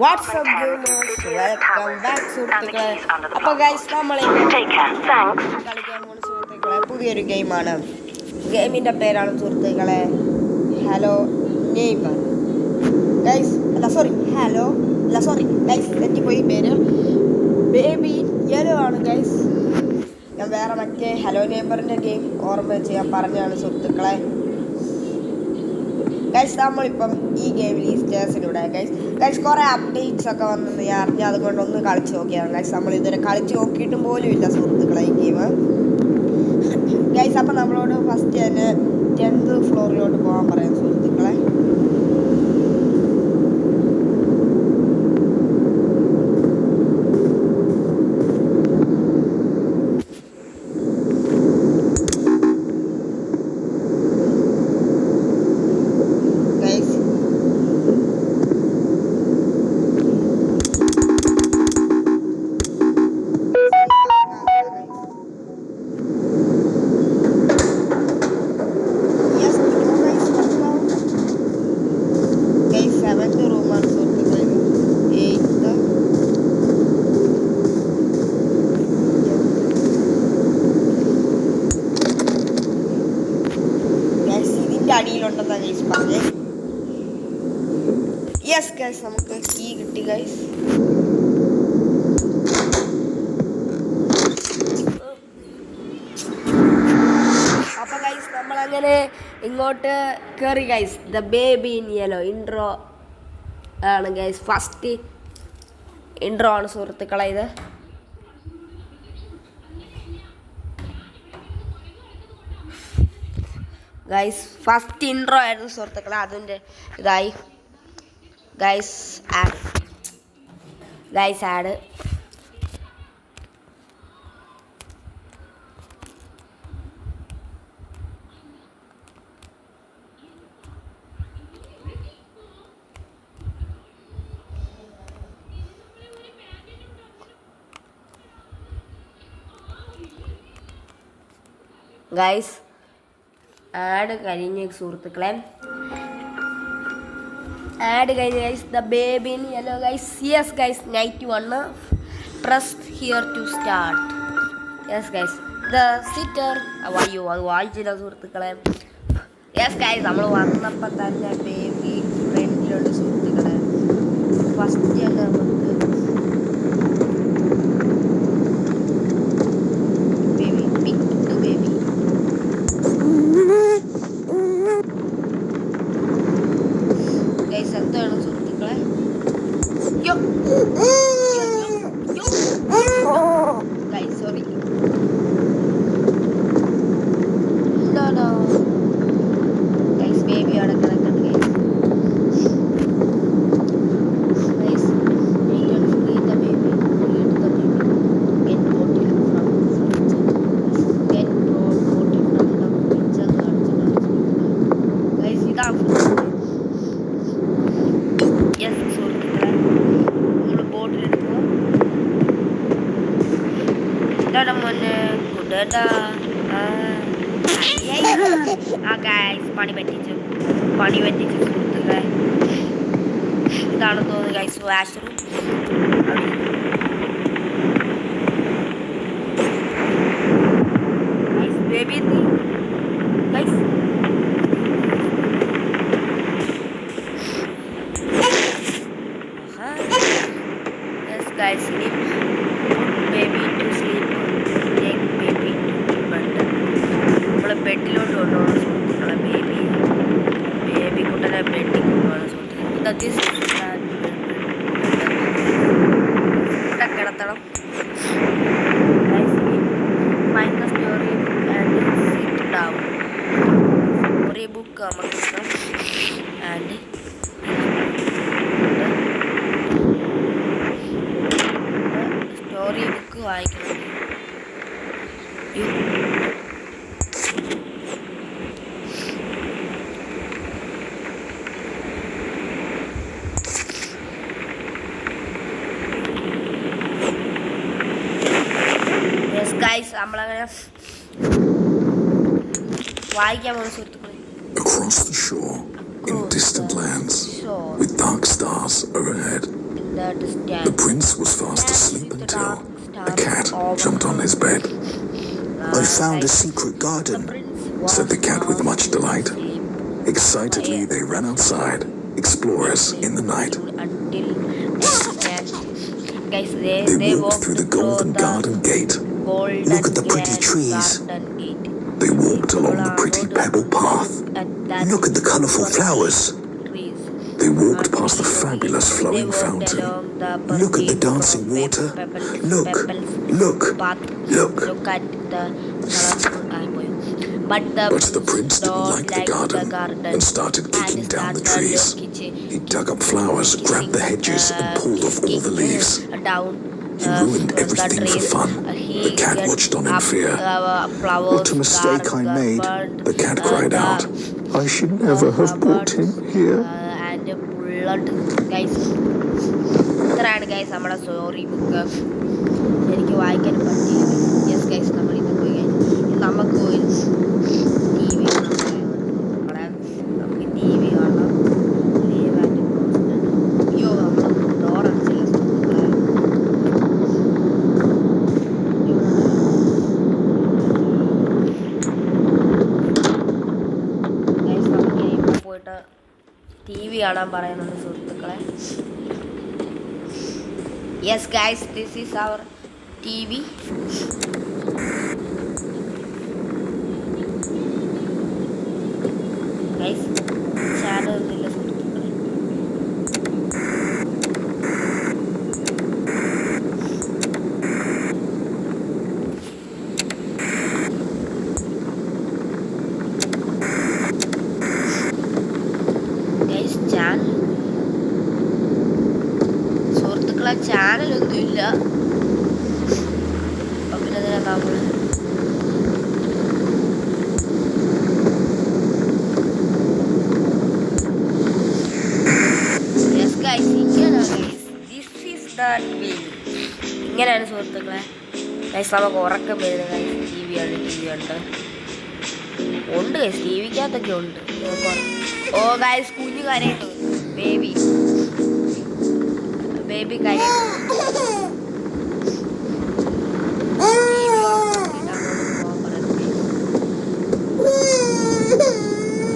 WhatsApp gamers welcome back സുഹൃത്തുക്കളെ. അപ്പോൾ guys നമ്മൾ കളിക്കാൻ പോകുന്ന സുഹൃത്തുക്കളെ പുതിയൊരു ഗെയിമാണ്. ഗെയിമിൻ്റെ പേരാണ് സുഹൃത്തുക്കളെ ഹലോ നെയ്ബർ. ഗൈസ് ഗൈസ് തെറ്റിപ്പോയി പേര്. ബേബി യെല്ലോ ആണ് ഗൈസ്. ഞാൻ വേറെ മറ്റേ ഹലോ നെയ്ബറിൻ്റെ ഗെയിം ഓർമ്മ ചെയ്യാൻ പറഞ്ഞാണ് സുഹൃത്തുക്കളെ. ഗൈസ് നമ്മളിപ്പം ഈ ഗെയിമിൽ ഈ സ്റ്റേഴ്സിലൂടെ ഗൈസ് കുറേ അപ്ഡേറ്റ്സ് ഒക്കെ വന്നെന്ന് ഞാൻ അറിഞ്ഞു. അതുകൊണ്ട് ഒന്ന് കളിച്ച് നോക്കിയാണ് ഗൈസ്. നമ്മൾ ഇതുവരെ കളിച്ച് നോക്കിയിട്ടും പോലും ഇല്ല സുഹൃത്തുക്കളെ ഈ ഗെയിം. ഗൈസ് അപ്പം നമ്മളോട് ഫസ്റ്റ് തന്നെ 10th ഫ്ലോറിലോട്ട് പോകാൻ പറയാം സുഹൃത്തുക്കളെ. അടിയിലുണ്ടെന്നാ ഗൈസ് പറഞ്ഞേ. യെസ് ഗൈസ് നമുക്ക് കീ കിട്ടി ഗൈസ്. അപ്പൊ ഗൈസ് നമ്മളങ്ങനെ ഇങ്ങോട്ട് കയറി guys. The baby in yellow intro ആണ് ഗൈസ്. ഫസ്റ്റ് ഇൻട്രോ ആണ് സുഹൃത്തുക്കളെ ഇത്. ഗൈസ് ഫസ്റ്റ് ഇൻട്രോ ആയിരുന്നു സുഹൃത്തുക്കളെ. അതിൻ്റെ ഇതായി ഗൈസ് ആഡ് ഗൈസ് ആഡ് കഴിഞ്ഞ സുഹൃത്തുക്കളെ. ആഡ് കഴിഞ്ഞ guys. The baby in yellow guys. Yes guys night 1 press here to start. Yes guys the sitter. അയ്യോ അത് വായിച്ചില്ല സുഹൃത്തുക്കളെ. യെസ് ഗൈസ് നമ്മൾ വന്നപ്പോൾ തന്നെ ബേബി ഫ്രണ്ടിലുണ്ട് സുഹൃത്തുക്കളെ. ഫസ്റ്റ് നമുക്ക് എന്താണ് സുഹൃത്തുക്കളെ. സോറി ബേബി അവിടെ കിടക്കുന്നുണ്ട് ഗൈസ്. പണി പറ്റിച്ചു സുഹൃത്തുക്കളെ. ഇതാണെന്ന് തോന്നുന്നു guys washroom. Baby guys guys sleep. Put baby to sleep. Take baby to bed. നമ്മളെ ബെഡിലോട്ട് കൊണ്ടുപോകണം സുഹൃത്തുക്കളെ. ബേബി കുട്ടനെ ബെഡിൽ കൊണ്ടുപോകണം സുഹൃത്തുക്കളെ. ഇവിടെ കിടത്തണം. Find the story book and sit down. Story book നമുക്ക് കിട്ടണം. ആൻഡ് സ്റ്റോറി ബുക്ക് വായിക്കണം. ഗൈസ് നമ്മളങ്ങനെ വായിക്കാൻ പോകുന്ന സുഹൃത്തുക്കളെ. Across the shore, in distant lands, with dark stars overhead, that stand. The prince was fast asleep until a cat jumped on his bed. I found a secret garden, said the cat with much delight. Excitedly, they ran outside, explorers in the night. They walked through the golden garden gate. Look at the pretty trees. They walked along the pretty pebble path. Look at the colorful flowers. They walked past the fabulous flowing fountain. Look at the dancing water. Look, look, look. But the prince didn't like the garden and started kicking down the trees. He dug up flowers, grabbed the hedges, and pulled off all the leaves. He ruined everything for fun. The cat watched on in fear. What a mistake I made. The cat cried out. I should never have brought him here. ഇത്രയാണ് guys നമ്മുടെ story book. എനിക്ക് വായിക്കാൻ പറ്റിയില്ല. Yes guys, നമ്മളിന്ന് പോയി കഴിഞ്ഞു. നമുക്ക് പോയി ടി വി കാണാം. നമുക്ക് ടി വി കാണാം. അയ്യോ, നമ്മൾ ഡോറടിച്ചില്ല. ഗൈസ്, നമുക്ക് ഇപ്പോൾ പോയിട്ട് ടി വി കാണാൻ പറയുന്നുണ്ട് സുഹൃത്തുക്കളെ. Yes guys, this is our TV. Guys, channel ഇല്ല സുഹൃത്തുക്കളെ. Guys, channel ചാനലൊന്നുമില്ല. അപ്പം പിന്നെ അതിനെ നമ്മൾ ഇങ്ങനെയാണ് സുഹൃത്തുക്കളെ. ഗൈസ്, നമുക്ക് ഉറക്കം വരുന്നത് ഗൈസ്. ടി വി ഉണ്ട് ഗൈസ്, ടി വിക്കകത്തൊക്കെ ഉണ്ട്. ഓ ഗൈസ്, കുഞ്ഞു കരയുന്നു. ബേബി കാര്യം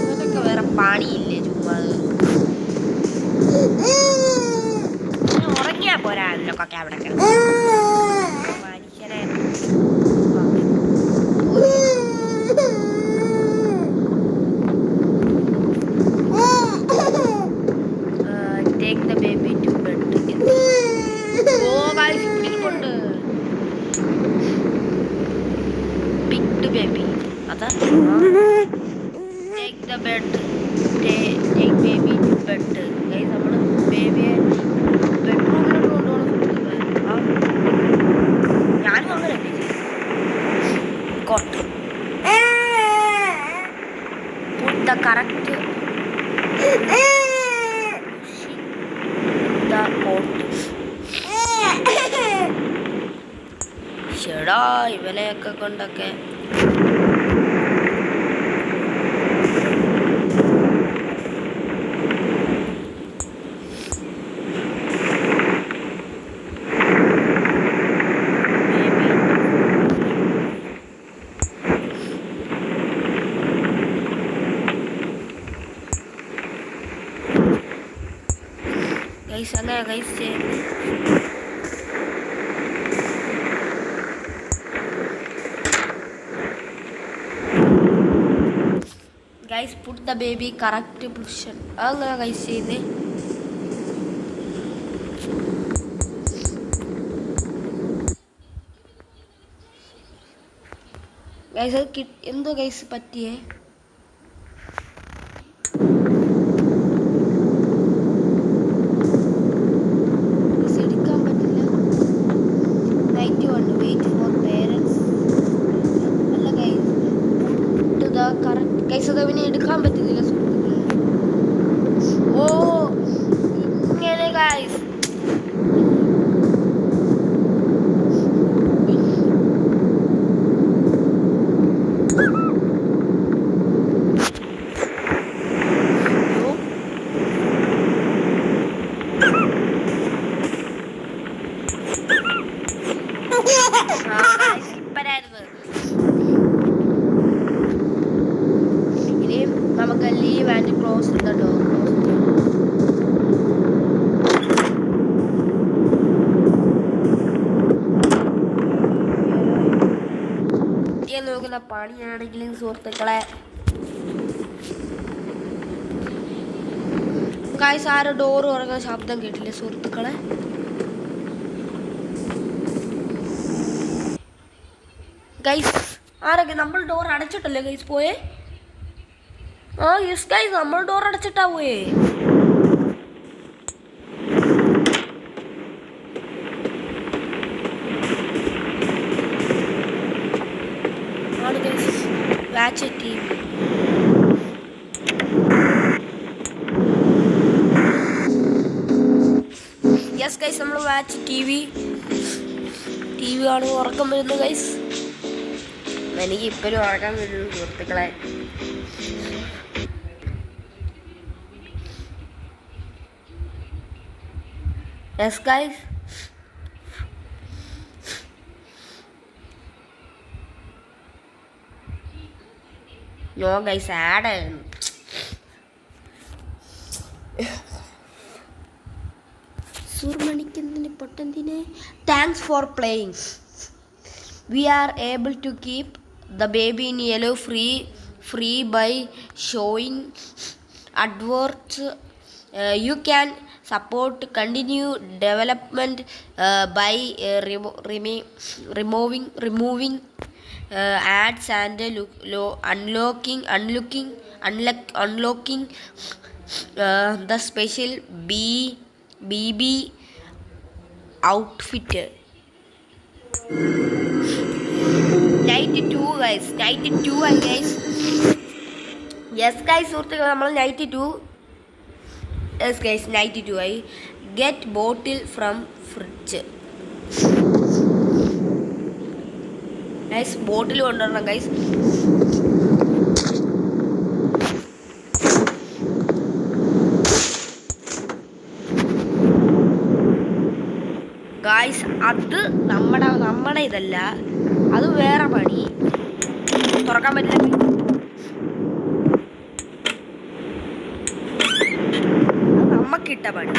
ഇതൊക്കെ വേറെ പണിയില്ലേ, ചുമ്മാ ഉറങ്ങിയാ പോരാ. അതിലൊക്കെ അവിടെ മനുഷ്യനെ take the baby to bed. Oh guys, ഇരിപ്പുണ്ട്. Big baby. അതാ take the bed. Take baby to bed. Guys, നമ്മൾ ബേബിയെ ബെഡ്റൂമിലോട്ട് കൊണ്ടുപോകണം. ഞാനും അങ്ങനെ put the correct ഷെടാ, ഇവനെയൊക്കെ കൊണ്ടൊക്കെ ഗൈസ് അങ്ങനെ ഗൈസ് ചെയ്യുന്നത്. Guys, put the baby correct position. അങ്ങനെ ഗൈസ് ചെയ്ത് ഗൈസ് അത് എന്തോ ഗൈസ് പറ്റിയേ. എടുക്കാൻ പറ്റില്ല. 91 വെയിറ്റ് ഫോർ പേരൻസ്. അല്ല ഗൈസ്, കറക്റ്റ് ഗൈസ് അത് അവനെ എടുക്കാൻ പറ്റുന്നില്ല സുഹൃത്തുക്കളെ. ഓ ഇങ്ങനെ ഗൈസ് പണിയാണെങ്കിലും സുഹൃത്തുക്കളെ. ഗൈസ് ആരോ ഡോറ് തുറക്കുന്ന ശബ്ദം കേട്ടില്ലേ സുഹൃത്തുക്കളെ? ഗൈസ് ആരൊക്കെ? നമ്മൾ ഡോർ അടച്ചിട്ടല്ലേ ഗൈസ് പോയേ? ആ യെസ് ഗൈസ്, നമ്മൾ ഡോർ അടച്ചിട്ടാ പോയേ. ആണ് guys watch T V. Yes guys, നമ്മൾ വാച്ച് ടി വി ആണ്. ഉറക്കം വരുന്നു ഗൈസ്. എനിക്ക് ഇപ്പോഴും ഉറക്കം വരുന്നു സുഹൃത്തുക്കളെ. യെസ് ഗൈസ്, നോ ഗൈസ്, ആഡ് സുർമണിക്കെന്തിന് പൊട്ടെന്തിന്. Thanks for playing. We are able to keep the baby in yellow free by showing adverts. You can support continue development by removing ads and unlocking the special BB outfit. Night 2 guys. Yes guys സുഹൃത്തുക്കളെ, നമ്മൾ night 2. Yes guys, night 2 ആയി. Get bottle from fridge. Guys bottle കൊണ്ടുവരണം guys. Guys അത് നമ്മുടെ ഇതല്ല, അത് വേറെ പണി. തുറക്കാൻ പറ്റില്ല. നമുക്കിട്ട പണി.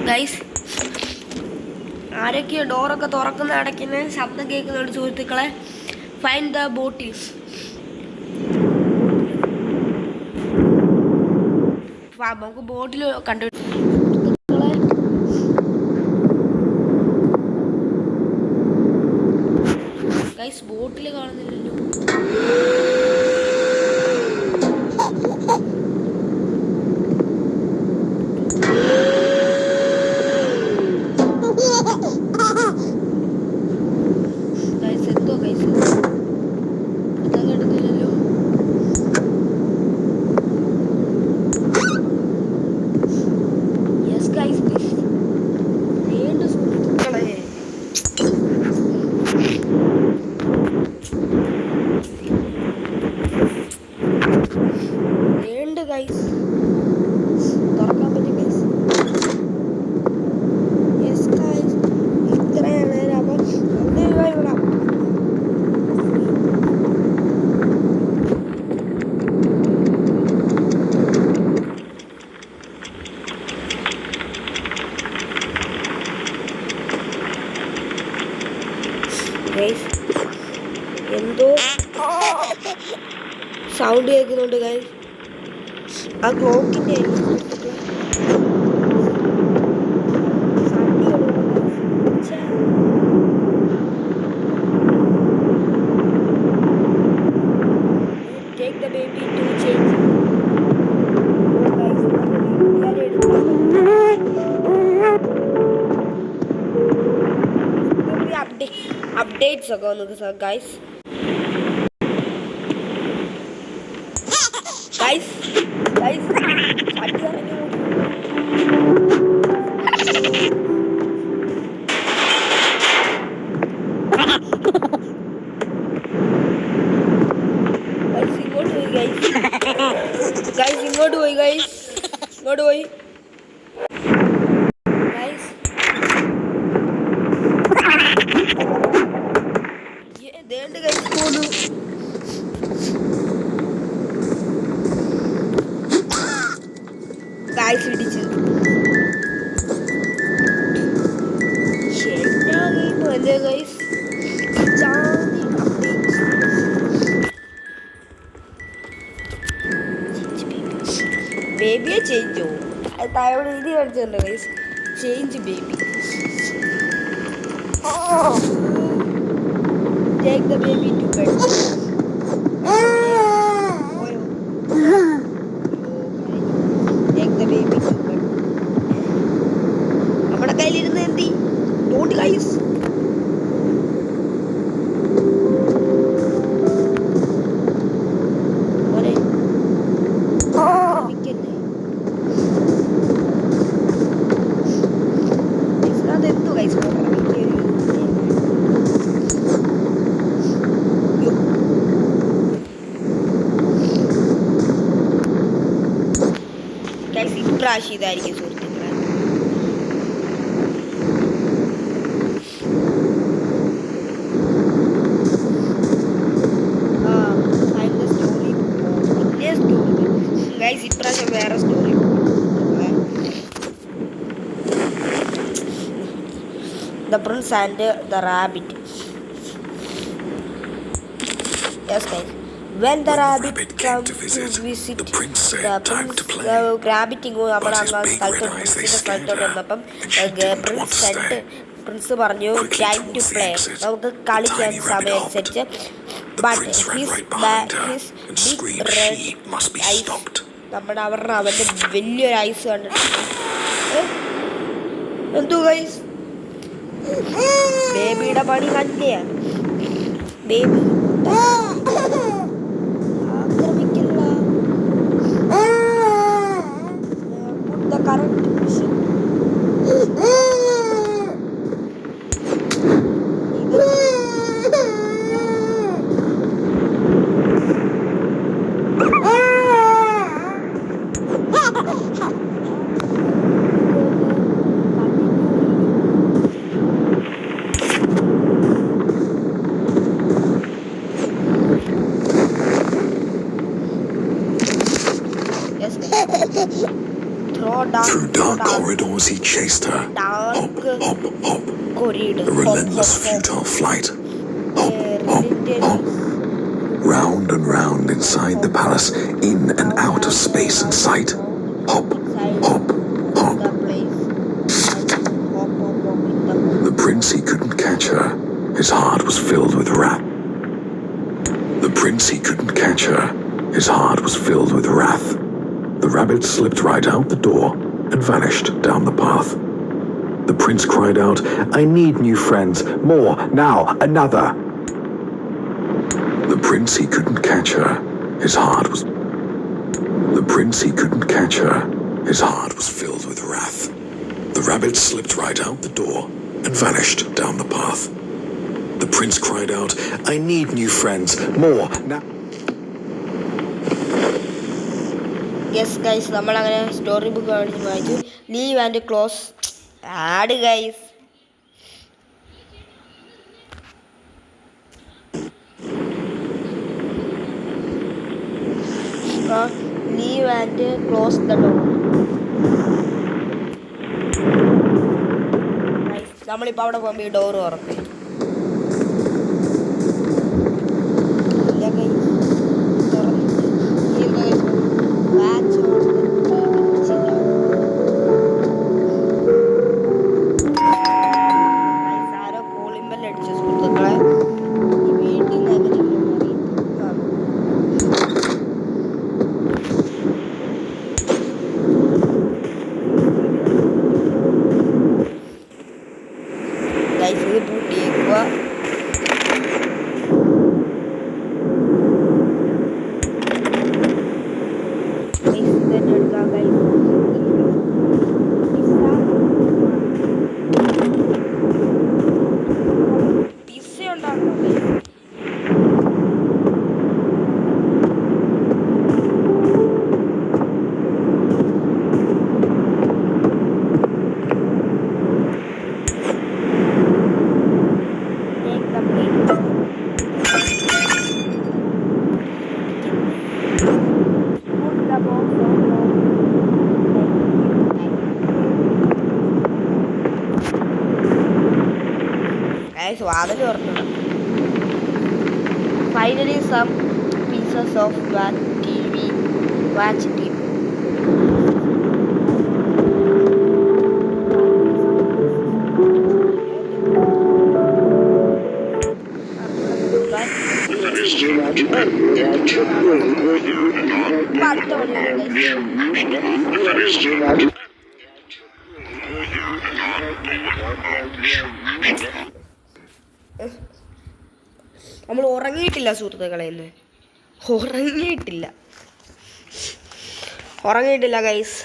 ഗൈസ് ആരൊക്കെയോ ഡോറൊക്കെ തുറക്കുന്ന അടയ്ക്കുന്ന ശബ്ദം കേൾക്കുന്നുണ്ട് സുഹൃത്തുക്കളെ. Find the bottles. നമുക്ക് ബോട്ടിൽ കണ്ടു. ഗൈസ് ബോട്ടിൽ കാണുന്നില്ലല്ലോ. ഗൈസ് എന്തോ ഗൈസ് കിട്ടുന്നില്ലല്ലോ. യെസ് ഗൈസ്, വേണ്ട സുഹൃത്തുക്കളെ. വേണ്ട ഗൈസ്, തുറക്കാൻ പറ്റും ഗൈസ്. യെസ് ഗൈസ്, ഇത്രയാണ് നേരം. അപ്പം ഇവിടെ ഗൈസ് എന്തോ സൗണ്ട് കേൾക്കുന്നുണ്ട് ഗൈസ്. ആ ക്ലോക്കിൻ്റെ take the baby to change. Updates ഒക്കെ വന്നു ഗൈസ്. ഇങ്ങോട്ട് പോയി ഗൈസ്. ദേണ്ട് ഗൈസ് പോന്നു. ഗൈസ് ഇടിച്ച് ശരിയാകെ ഗൈസ് ജാതി ബേബിയെ ചേഞ്ചോ താഴോട് എഴുതി കാണിച്ചിട്ടുണ്ട് guys change baby take the baby to bed take the baby to bed നമ്മുടെ കയ്യിലിരുന്ന് എന്തി don't guys ഓരേ വിക്കല്ലേ ഇതെന്തോ ഗൈസ് ഇപ്രാവശ്യം ഇതായിരിക്കും സുഹൃത്തുക്കളെ ഗൈസ് ഇപ്രാവശ്യം വേറെ story the Prince and the rabbit yes guys when the rabbit came to visit the prince rabbit നമ്മുടെ അങ്ങ് സ്ഥലത്തോട്ട് വന്നപ്പം പ്രിൻസ് പറഞ്ഞു ടൈം ടു പ്ലേ നമുക്ക് കളിക്കാൻ സമയം അനുസരിച്ച് but his big red eyes അവരുടെ വലിയൊരു ഐസ് കണ്ടിട്ട് എന്തോ ഗൈസ് ബേബിയുടെ പണി തന്നെയാണ് baby the current mission Through dark corridors he chased her. Hop, hop, hop. A relentless, futile flight. Hop, hop, hop. Round and round inside the palace, in and out of space and sight. Hop, hop, hop. The prince, he couldn't catch her. His heart was filled with wrath. The prince, he couldn't catch her. His heart was filled with wrath. The rabbit slipped right out the door and vanished down the path. The prince cried out, "I need new friends. More, now, another." The prince, he couldn't catch her. His heart was... The prince, he couldn't catch her. His heart was filled with wrath. The rabbit slipped right out the door and vanished down the path. The prince cried out, "I need new friends. More, now..." yes guys നമ്മളങ്ങനെ story book വായിച്ചു leave and close add guys leave and close the door നമ്മളിപ്പോൾ അവിടെ പോകുമ്പോൾ ഈ door തുറക്കും ഇത് പൂട്ടി വാതിൽ തുറന്നു. Finally some pieces of watch T V. നമ്മൾ ഉറങ്ങിയിട്ടില്ല സുഹൃത്തുക്കളെ, ഇന്ന് ഉറങ്ങിയിട്ടില്ല ഗൈസ്.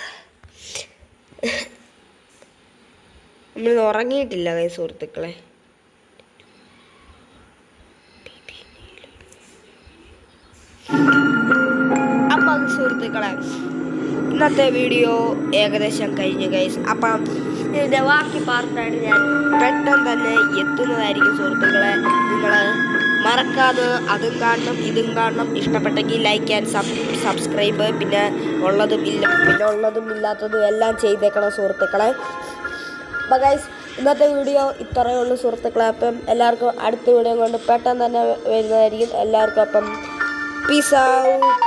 നമ്മൾ ഉറങ്ങിയിട്ടില്ല ഗൈസ് സുഹൃത്തുക്കളെ. അപ്പം സുഹൃത്തുക്കളെ ഇന്നത്തെ വീഡിയോ ഏകദേശം കഴിഞ്ഞു ഗൈസ്. അപ്പം ഇതിൻ്റെ ബാക്കി പാർട്ടായിട്ട് ഞാൻ പെട്ടെന്ന് തന്നെ എത്തുന്നതായിരിക്കും സുഹൃത്തുക്കളെ. നിങ്ങൾ മറക്കാതെ അതും കാണണം ഇതും കാണണം. ഇഷ്ടപ്പെട്ടെങ്കിൽ ലൈക്ക് ആൻഡ് സബ്സ്ക്രൈബ്, പിന്നെ ഉള്ളതും ഇല്ലാത്തതും എല്ലാം ചെയ്തേക്കണം സുഹൃത്തുക്കളെ. അപ്പം ഗൈസ് ഇന്നത്തെ വീഡിയോ ഇത്രയേ ഉള്ളൂ സുഹൃത്തുക്കളെ. അപ്പം എല്ലാവർക്കും അടുത്ത വീഡിയോ കൊണ്ട് പെട്ടെന്ന് തന്നെ വരുന്നതായിരിക്കും. എല്ലാവർക്കും അപ്പം പീസ് ഔട്ട്.